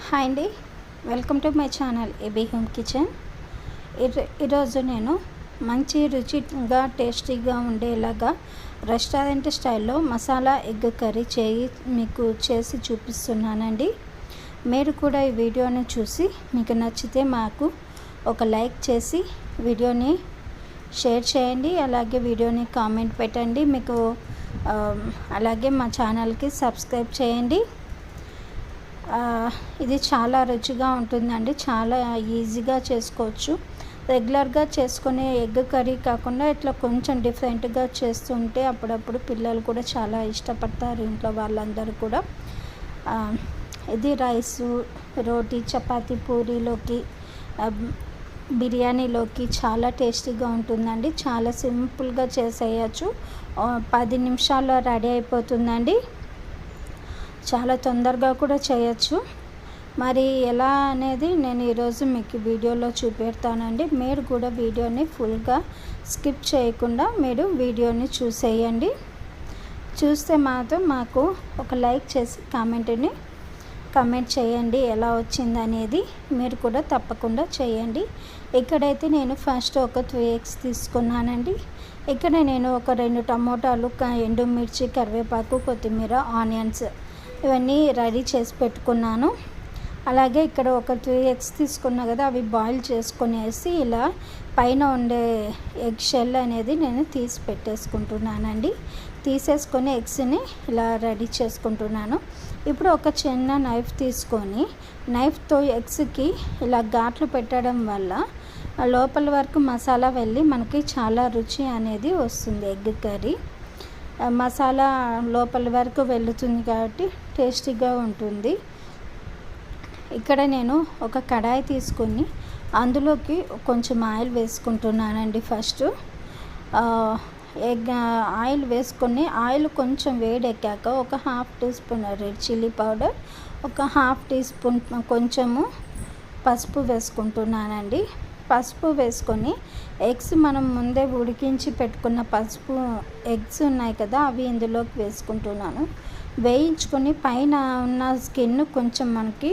Hi అండి, welcome to my channel AB home kitchen. ఈరోజు నేను మంచి రుచిగా టేస్టీగా ఉండేలాగా రెస్టారెంట్ స్టైల్లో మసాలా ఎగ్ కర్రీ మీకు చేసి చూపిస్తున్నానండి. మీరు కూడా ఈ వీడియోని చూసి మీకు నచ్చితే మాకు ఒక లైక్ చేసి వీడియోని షేర్ చేయండి. అలాగే వీడియోని కామెంట్ పెట్టండి. మీకు అలాగే మా ఛానల్కి సబ్స్క్రైబ్ చేయండి. ఇది చాలా రుచిగా ఉంటుందండి. చాలా ఈజీగా చేసుకోవచ్చు. రెగ్యులర్గా చేసుకునే ఎగ్ కర్రీ కాకుండా ఇట్లా కొంచెం డిఫరెంట్గా చేస్తుంటే అప్పుడప్పుడు పిల్లలు కూడా చాలా ఇష్టపడతారు, ఇంట్లో వాళ్ళందరూ కూడా. ఇది రైసు, రోటీ, చపాతీ, పూరీలోకి, బిర్యానీలోకి చాలా టేస్టీగా ఉంటుందండి. చాలా సింపుల్గా చేసేయచ్చు. 10 నిమిషాల్లో రెడీ అయిపోతుందండి. చాలా తొందరగా కూడా చేయొచ్చు. మరి ఎలా అనేది నేను ఈరోజు మీకు వీడియోలో చూపెడతానండి. మీరు కూడా వీడియోని ఫుల్గా స్కిప్ చేయకుండా మీరు వీడియోని చూసేయండి. చూస్తే మాత్రం మాకు ఒక లైక్ చేసి కామెంట్ చేయండి ఎలా వచ్చింది అనేది. మీరు కూడా తప్పకుండా చేయండి. ఇక్కడైతే నేను ఫస్ట్ ఒక 3 eggs తీసుకున్నానండి. ఇక్కడ నేను ఒక 2 టమోటాలు, ఎండుమిర్చి, కరివేపాకు, కొత్తిమీర, ఆనియన్స్ ఇవన్నీ రెడీ చేసి పెట్టుకున్నాను. అలాగే ఇక్కడ ఒక 3 eggs తీసుకున్నా కదా, అవి బాయిల్ చేసుకునేసి ఇలా పైన ఉండే ఎగ్ షెల్ అనేది నేను తీసి పెట్టేసుకుంటున్నానండి. తీసేసుకొని ఎగ్స్ని ఇలా రెడీ చేసుకుంటున్నాను. ఇప్పుడు ఒక చిన్న నైఫ్ తీసుకొని నైఫ్తో ఎగ్స్కి ఇలా ఘాట్లు పెట్టడం వల్ల లోపల వరకు మసాలా వెళ్ళి మనకి చాలా రుచి అనేది వస్తుంది. ఎగ్ కర్రీ మసాలా లోపల వరకు వెళుతుంది కాబట్టి టేస్టీగా ఉంటుంది. ఇక్కడ నేను ఒక కడాయి తీసుకొని అందులోకి కొంచెం ఆయిల్ వేసుకుంటున్నానండి. ఫస్ట్ ఎగ్ ఆయిల్ వేసుకొని ఆయిల్ కొంచెం వేడెక్కాక ఒక 1/2 teaspoon red chilli powder, ఒక 1/2 టీ స్పూన్ కొంచెము పసుపు వేసుకుంటున్నానండి. పసుపు వేసుకొని ఎగ్స్ మనం ముందే ఉడికించి పెట్టుకున్న ఎగ్స్ ఉన్నాయి కదా, అవి ఇందులోకి వేసుకుంటున్నాను. వేయించుకొని పైన ఉన్న స్కిన్ కొంచెం మనకి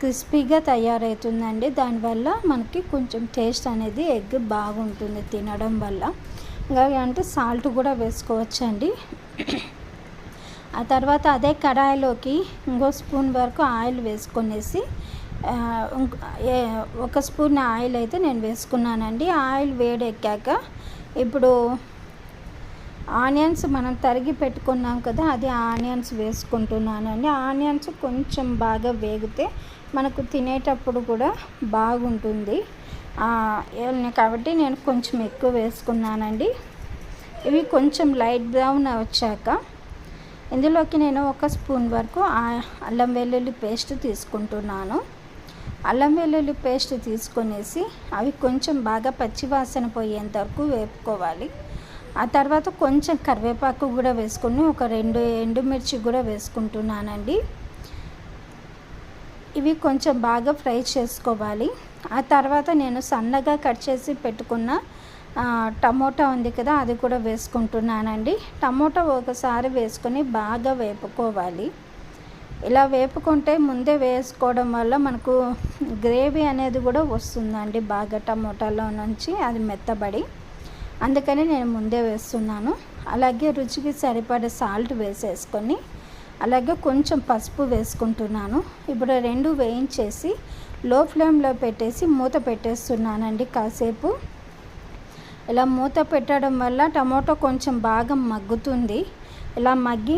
క్రిస్పీగా తయారవుతుందండి. దానివల్ల మనకి కొంచెం టేస్ట్ అనేది ఎగ్ బాగుంటుంది తినడం వల్ల. ఇంకా అంటే సాల్ట్ కూడా వేసుకోవచ్చండి. ఆ తర్వాత అదే కడాయిలోకి ఇంకో స్పూన్ వరకు ఆయిల్ వేసుకొనేసి, 1 స్పూన్ ఆయిల్ అయితే నేను వేసుకున్నానండి. ఆయిల్ వేడెక్కాక ఇప్పుడు ఆనియన్స్ మనం తరిగి పెట్టుకున్నాం కదా, అది ఆనియన్స్ వేసుకుంటున్నానండి. ఆనియన్స్ కొంచెం బాగా వేగితే మనకు తినేటప్పుడు కూడా బాగుంటుంది కాబట్టి నేను కొంచెం ఎక్కువ వేసుకున్నానండి. ఇవి కొంచెం లైట్ బ్రౌన్ వచ్చాక ఇందులోకి నేను 1 స్పూన్ వరకు అల్లం వెల్లుల్లి పేస్ట్ తీసుకుంటున్నాను. అల్లం వెల్లుల్లి పేస్ట్ తీసుకొనేసి అవి కొంచెం బాగా పచ్చివాసన పోయేంత వరకు వేపుకోవాలి. ఆ తర్వాత కొంచెం కరివేపాకు కూడా వేసుకొని ఒక 2 ఎండుమిర్చి కూడా వేసుకుంటున్నానండి. ఇవి కొంచెం బాగా ఫ్రై చేసుకోవాలి. ఆ తర్వాత నేను సన్నగా కట్ చేసి పెట్టుకున్న టమోటా ఉంది కదా, అది కూడా వేసుకుంటున్నానండి. టమోటా ఒకసారి వేసుకొని బాగా వేపుకోవాలి. ఇలా వేపుకుంటే ముందే వేసుకోవడం వల్ల మనకు గ్రేవీ అనేది కూడా వస్తుందండి బాగా టమోటాలో నుంచి, అది మెత్తబడి. అందుకని నేను ముందే వేస్తున్నాను. అలాగే రుచికి సరిపడే సాల్ట్ వేసేసుకొని అలాగే కొంచెం పసుపు వేసుకుంటున్నాను. ఇప్పుడు 2 వేయించేసి లో ఫ్లేమ్లో పెట్టేసి మూత పెట్టేస్తున్నానండి కాసేపు. ఇలా మూత పెట్టడం వల్ల టమోటా కొంచెం బాగా మగ్గుతుంది. ఇలా మగ్గి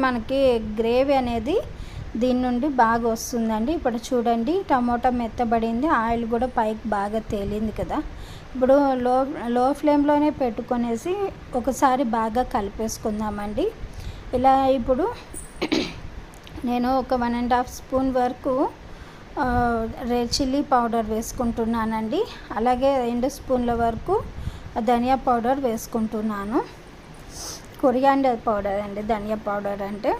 మనకి గ్రేవీ అనేది దీని నుండి బాగా వస్తుందండి. ఇప్పుడు చూడండి, టమోటా మెత్తబడింది, ఆయిల్ కూడా పైకి బాగా తేలింది కదా. ఇప్పుడు లో ఫ్లేమ్లోనే పెట్టుకొనేసి ఒకసారి బాగా కలిపేసుకుందామండి. ఇలా ఇప్పుడు నేను ఒక 1.5 స్పూన్ వరకు రెడ్ చిల్లీ పౌడర్ వేసుకుంటున్నానండి. అలాగే 2 స్పూన్ల వరకు ధనియా పౌడర్ వేసుకుంటున్నాను. కొరియాండర్ పౌడర్ అండి, ధనియా పౌడర్ అంటే.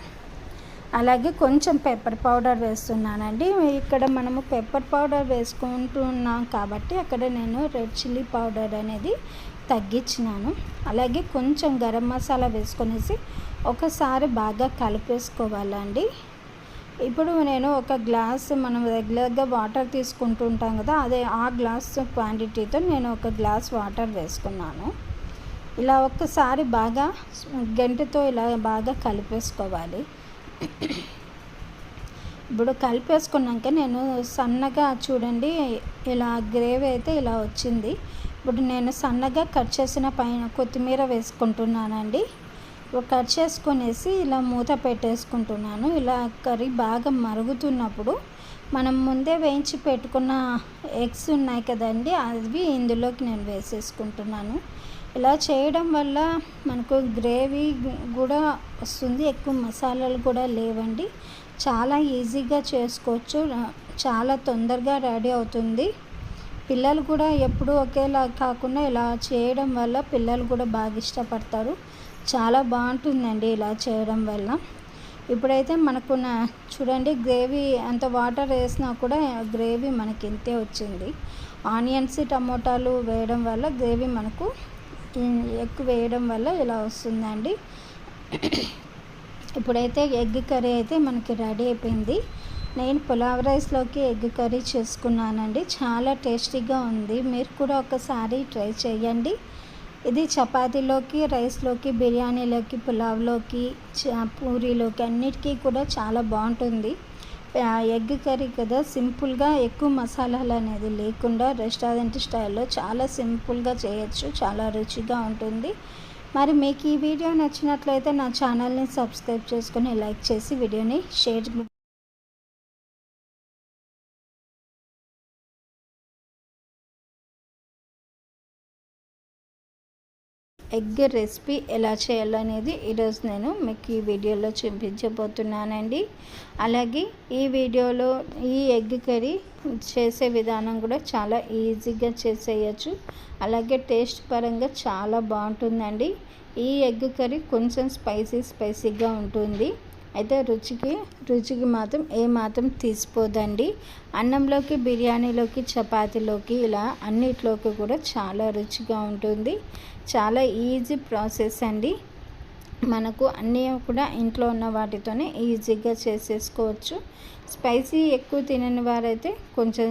అలాగే కొంచెం పెప్పర్ పౌడర్ వేస్తున్నానండి. ఇక్కడ మనము పెప్పర్ పౌడర్ వేసుకుంటున్నాం కాబట్టి అక్కడ నేను రెడ్ చిల్లీ పౌడర్ అనేది తగ్గించినాను. అలాగే కొంచెం గరం మసాలా వేసుకొనేసి ఒకసారి బాగా కలిపేసుకోవాలండి. ఇప్పుడు నేను ఒక గ్లాస్ మనం రెగ్యులర్గా వాటర్ తీసుకుంటుంటాం కదా, అదే ఆ గ్లాస్ క్వాంటిటీతో నేను ఒక గ్లాస్ వాటర్ వేసుకున్నాను. ఇలా ఒక్కసారి బాగా గంటెతో ఇలా బాగా కలిపేసుకోవాలి. ఇప్పుడు కలిపేసుకున్నాక నేను సన్నగా చూడండి ఇలా గ్రేవీ అయితే ఇలా వచ్చింది. ఇప్పుడు నేను సన్నగా కట్ చేసిన పైన కొత్తిమీర వేసుకుంటున్నానండి. కట్ చేసుకొనేసి ఇలా మూత పెట్టేసుకుంటున్నాను. ఇలా కర్రీ బాగా మరుగుతున్నప్పుడు మనం ముందే వేయించి పెట్టుకున్న ఎగ్స్ ఉన్నాయి కదండి, అవి ఇందులోకి నేను వేసేసుకుంటున్నాను. ఇలా చేయడం వల్ల మనకు గ్రేవీ కూడా వస్తుంది, ఎక్కువ మసాలాలు కూడా లేవండి. చాలా ఈజీగా చేసుకోవచ్చు, చాలా తొందరగా రెడీ అవుతుంది. పిల్లలు కూడా ఎప్పుడూ ఒకేలా కాకుండా ఇలా చేయడం వల్ల పిల్లలు కూడా బాగా ఇష్టపడతారు. చాలా బాగుంటుందండి ఇలా చేయడం వల్ల. ఇప్పుడైతే మనకు చూడండి గ్రేవీ అంత వాటర్ వేసినా కూడా గ్రేవీ మనకి ఇంతే వచ్చింది. ఆనియన్స్ టమోటాలు వేయడం వల్ల గ్రేవీ మనకు ఎక్కువ వేయడం వల్ల ఇలా వస్తుందండి. ఇప్పుడైతే ఎగ్ కర్రీ అయితే మనకి రెడీ అయిపోయింది. నేను పులావ్ రైస్లోకి ఎగ్ కర్రీ చేసుకున్నానండి. చాలా టేస్టీగా ఉంది. మీరు కూడా ఒకసారి ట్రై చేయండి. ఇది చపాతీలోకి, రైస్లోకి, బిర్యానీలోకి, పులావ్లోకి, పూరీలోకి అన్నిటికీ కూడా చాలా బాగుంటుంది. ఎగ్ కర్రీ కదా, సింపుల్గా ఎక్కువ మసాలాలు అనేది లేకుండా రెస్టారెంట్ స్టైల్లో చాలా సింపుల్గా చేయొచ్చు, చాలా రుచిగా ఉంటుంది. మరి మీకు ఈ వీడియో నచ్చినట్లయితే నా ఛానల్ని సబ్స్క్రైబ్ చేసుకొని లైక్ చేసి వీడియోని షేర్. ఎగ్ రెసిపీ ఎలా చేయాలనేది ఈరోజు నేను మీకు ఈ వీడియోలో చూపించబోతున్నానండి. అలాగే ఈ వీడియోలో ఈ ఎగ్ కర్రీ చేసే విధానం కూడా చాలా ఈజీగా చేసేయచ్చు. అలాగే టేస్ట్ పరంగా చాలా బాగుంటుందండి. ఈ ఎగ్ కర్రీ కొంచెం స్పైసీగా ఉంటుంది. అయితే రుచికి మాత్రం ఏమాత్రం తీసిపోదండి. అన్నంలోకి, బిర్యానీలోకి, చపాతీలోకి ఇలా అన్నిట్లోకి కూడా చాలా రుచిగా ఉంటుంది. చాలా ఈజీ ప్రాసెస్ అండి. మనకు అన్నీ కూడా ఇంట్లో ఉన్న వాటితోనే ఈజీగా చేసేసుకోవచ్చు. స్పైసీ ఎక్కువ తినని వారైతే కొంచెం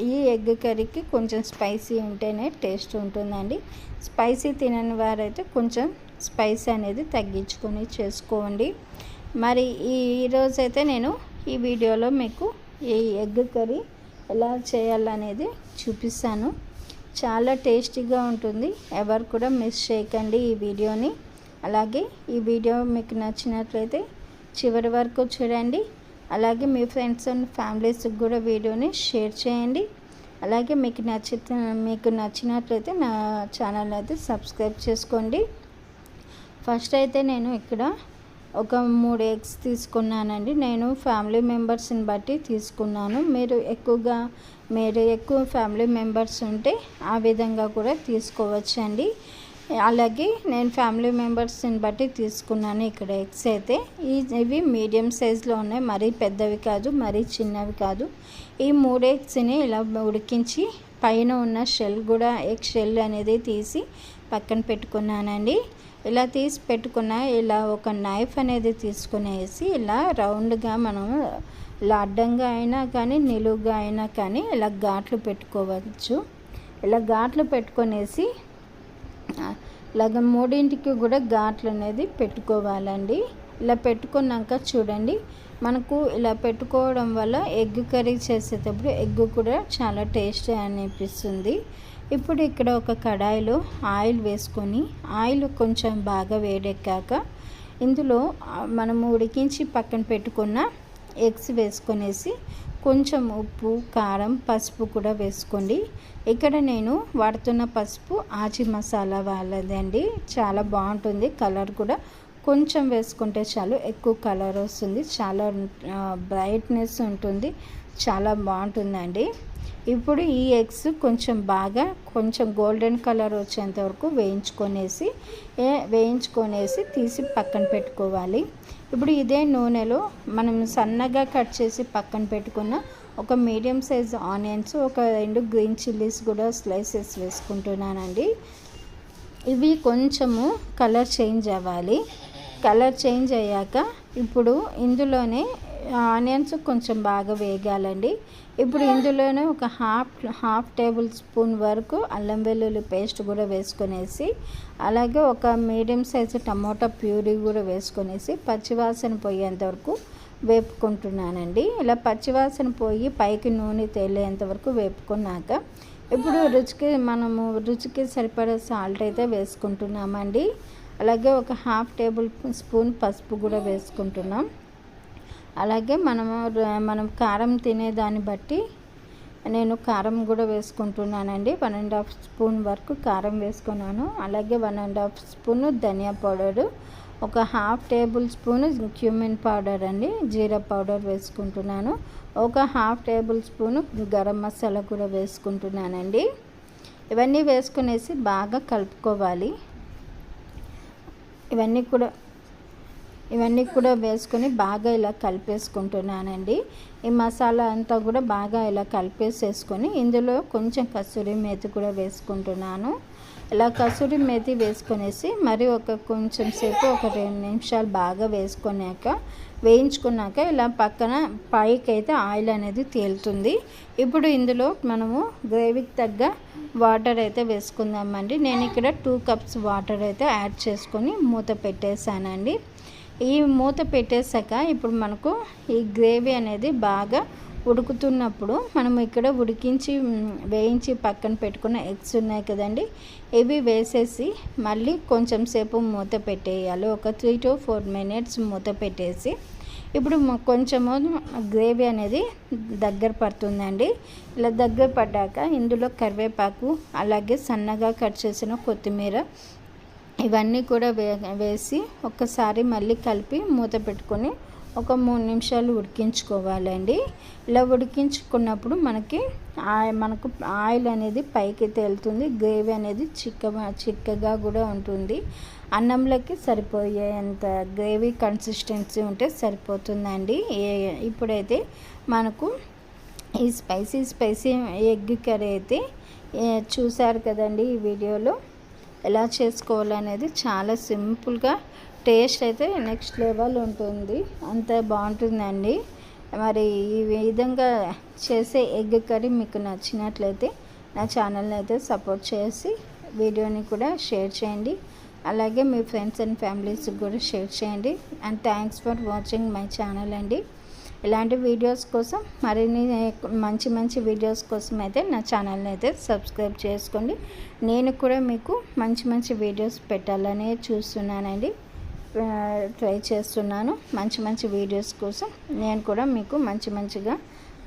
ఈ ఎగ్ కర్రీకి కొంచెం స్పైసీ ఉంటేనే టేస్ట్ ఉంటుందండి. స్పైసీ తినని వారైతే కొంచెం స్పైసీ అనేది తగ్గించుకొని చేసుకోండి. మరి ఈరోజైతే నేను ఈ వీడియోలో మీకు ఈ ఎగ్ కర్రీ ఎలా చేయాలనేది చూపిస్తాను. చాలా టేస్టీగా ఉంటుంది. ఎవరు కూడా మిస్ చేయకండి ఈ వీడియోని. అలాగే ఈ వీడియో మీకు నచ్చినట్లయితే చివరి వరకు చూడండి. అలాగే మీ ఫ్రెండ్స్ అండ్ ఫ్యామిలీస్కి కూడా వీడియోని షేర్ చేయండి. అలాగే మీకు నచ్చినట్లయితే నా ఛానల్ అయితే సబ్స్క్రైబ్ చేసుకోండి. ఫస్ట్ అయితే నేను ఇక్కడ ఒక 3 ఎగ్స్ తీసుకున్నానండి. నేను ఫ్యామిలీ మెంబర్స్ని బట్టి తీసుకున్నాను. మీరు ఎక్కువ ఫ్యామిలీ మెంబర్స్ ఉంటే ఆ విధంగా కూడా తీసుకోవచ్చండి. అలాగే నేను ఫ్యామిలీ మెంబర్స్ని బట్టి తీసుకున్నాను. ఇక్కడ ఎగ్స్ అయితే ఇవి మీడియం సైజులో ఉన్నాయి, మరీ పెద్దవి కాదు, మరీ చిన్నవి కాదు. ఈ 3 ఎగ్స్ని ఇలా ఉడికించి పైన ఉన్న ఎగ్ షెల్ అనేది తీసి పక్కన పెట్టుకున్నానండి. ఇలా తీసి పెట్టుకున్న ఇలా ఒక నైఫ్ అనేది తీసుకునేసి ఇలా రౌండ్గా మనం ఇలా అడ్డంగా అయినా కానీ నిలువుగా అయినా కానీ ఇలా ఘాట్లు పెట్టుకోవచ్చు. ఇలా ఘాట్లు పెట్టుకొనేసి ఇలాగ 3కి కూడా ఘాట్లు అనేది పెట్టుకోవాలండి. ఇలా పెట్టుకున్నాక చూడండి, మనకు ఇలా పెట్టుకోవడం వల్ల ఎగ్ కర్రీ చేసేటప్పుడు ఎగ్ కూడా చాలా టేస్టీ అనిపిస్తుంది. ఇప్పుడు ఇక్కడ ఒక కడాయిలో ఆయిల్ వేసుకొని ఆయిల్ కొంచెం బాగా వేడెక్కాక ఇందులో మనము ఉడికించి పక్కన పెట్టుకున్న ఎగ్స్ వేసుకొనేసి కొంచెం ఉప్పు, కారం, పసుపు కూడా వేసుకోండి. ఇక్కడ నేను వాడుతున్న పసుపు ఆచి మసాలా వాళ్ళదండి. చాలా బాగుంటుంది. కలర్ కూడా కొంచెం వేసుకుంటే చాలు, ఎక్కువ కలర్ వస్తుంది, చాలా బ్రైట్నెస్ ఉంటుంది, చాలా బాగుంటుందండి. ఇప్పుడు ఈ ఎగ్స్ కొంచెం గోల్డెన్ కలర్ వచ్చేంత వరకు వేయించుకొనేసి తీసి పక్కన పెట్టుకోవాలి. ఇప్పుడు ఇదే నూనెలో మనం సన్నగా కట్ చేసి పక్కన పెట్టుకున్న ఒక మీడియం సైజ్ ఆనియన్స్, ఒక 2 గ్రీన్ చిల్లీస్ కూడా స్లైసెస్ వేసుకుంటున్నానండి. ఇవి కొంచెము కలర్ చేంజ్ అవ్వాలి. కలర్ చేంజ్ అయ్యాక ఇప్పుడు ఇందులోనే ఆనియన్స్ కొంచెం బాగా వేగాలండి. ఇప్పుడు ఇందులోనే ఒక హాఫ్ టేబుల్ స్పూన్ వరకు అల్లం వెల్లుల్లి పేస్ట్ కూడా వేసుకొనేసి, అలాగే ఒక మీడియం సైజు టమోటా ప్యూరీ కూడా వేసుకొనేసి పచ్చివాసన పోయేంత వరకు వేపుకుంటున్నానండి. ఇలా పచ్చివాసన పోయి పైకి నూనె తేలేంత వరకు వేపుకున్నాక ఇప్పుడు రుచికి సరిపడే సాల్ట్ అయితే వేసుకుంటున్నామండి. అలాగే ఒక హాఫ్ టేబుల్ స్పూన్ పసుపు కూడా వేసుకుంటున్నాం. అలాగే మనం కారం తినేదాన్ని బట్టి నేను కారం కూడా వేసుకుంటున్నానండి. 1.5 స్పూన్ వరకు కారం వేసుకున్నాను. అలాగే 1.5 స్పూన్ ధనియా పౌడరు, ఒక half table spoon cumin powder అండి, జీరా పౌడర్ వేసుకుంటున్నాను. ఒక half table spoon garam masala కూడా వేసుకుంటున్నానండి. ఇవన్నీ వేసుకునేసి బాగా కలుపుకోవాలి. ఇవన్నీ కూడా వేసుకొని బాగా ఇలా కలిపేసుకుంటున్నానండి. ఈ మసాలా అంతా కూడా బాగా ఇలా కలిపేసేసుకొని ఇందులో కొంచెం కసూరి మేతి కూడా వేసుకుంటున్నాను. ఇలా కసూరి మేతి వేసుకొనేసి మరి కొంచెం సేపు ఒక 2 నిమిషాలు బాగా వేయించుకున్నాక ఇలా పక్కన పైకి అయితే ఆయిల్ అనేది తేలుతుంది. ఇప్పుడు ఇందులో మనము గ్రేవీకి తగ్గ వాటర్ అయితే వేసుకుందామండి. నేను ఇక్కడ 2 కప్స్ వాటర్ అయితే యాడ్ చేసుకొని మూత పెట్టేశానండి. ఈ మూత పెట్టేశాక ఇప్పుడు మనకు ఈ గ్రేవీ అనేది బాగా ఉడుకుతున్నప్పుడు మనం ఇక్కడ వేయించి పక్కన పెట్టుకున్న ఎగ్స్ ఉన్నాయి కదండి, ఇవి వేసేసి మళ్ళీ కొంచెం సేపు మూత పెట్టేయాలి. ఒక 3 to 4 minutes మూత పెట్టేసి ఇప్పుడు కొంచెము గ్రేవీ అనేది దగ్గర పడుతుందండి. ఇలా దగ్గర పడ్డాక ఇందులో కరివేపాకు, అలాగే సన్నగా కట్ చేసిన కొత్తిమీర ఇవన్నీ కూడా వేసి ఒక్కసారి మళ్ళీ కలిపి మూత పెట్టుకొని ఒక 3 నిమిషాలు ఉడికించుకోవాలండి. ఇలా ఉడికించుకున్నప్పుడు మనకు ఆయిల్ అనేది పైకి తేలుతుంది. గ్రేవీ అనేది చిక్కగా కూడా ఉంటుంది. అన్నంలోకి సరిపోయేంత గ్రేవీ కన్సిస్టెన్సీ ఉంటే సరిపోతుందండి. ఇప్పుడైతే మనకు ఈ స్పైసీ ఎగ్ కర్రీ అయితే చూసారు కదండి. ఈ వీడియోలో ఎలా చేసుకోవాలనేది చాలా సింపుల్గా, టేస్ట్ అయితే నెక్స్ట్ లెవెల్ ఉంటుంది. అంత బాగుంటుందండి. మరి ఈ విధంగా చేసే ఎగ్ కర్రీ మీకు నచ్చినట్లయితే నా ఛానల్ని అయితే సపోర్ట్ చేసి వీడియోని కూడా షేర్ చేయండి. అలాగే మీ ఫ్రెండ్స్ అండ్ ఫ్యామిలీస్కి కూడా షేర్ చేయండి. And thanks for watching my channel అండి. ఇలాంటి వీడియోస్ కోసం మరిన్ని మంచి వీడియోస్ కోసం అయితే నా ఛానల్ని అయితే సబ్స్క్రైబ్ చేసుకోండి. నేను కూడా మీకు మంచి వీడియోస్ పెట్టాలని చూస్తున్నానండి, ట్రై చేస్తున్నాను. మంచి వీడియోస్ కోసం నేను కూడా మీకు మంచిగా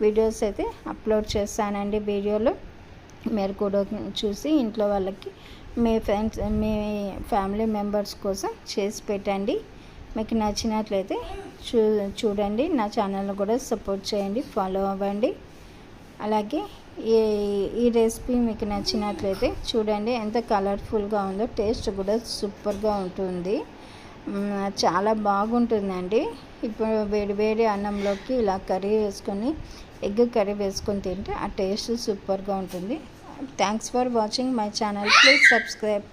వీడియోస్ అయితే అప్లోడ్ చేస్తానండి. వీడియోలో మీరు కూడా చూసి ఇంట్లో వాళ్ళకి, మీ ఫ్రెండ్స్, మీ ఫ్యామిలీ మెంబర్స్ కోసం చేసి పెట్టండి. మీకు నచ్చినట్లయితే చూడండి. నా ఛానల్ని కూడా సపోర్ట్ చేయండి, ఫాలో అవ్వండి. అలాగే ఈ రెసిపీ మీకు నచ్చినట్లయితే చూడండి ఎంత కలర్ఫుల్గా ఉందో. టేస్ట్ కూడా సూపర్గా ఉంటుంది, చాలా బాగుంటుందండి. ఇప్పుడు వేడి అన్నంలోకి ఇలా ఎగ్ కర్రీ వేసుకొని తింటే ఆ టేస్ట్ సూపర్గా ఉంటుంది. Thanks for watching my channel. Please subscribe.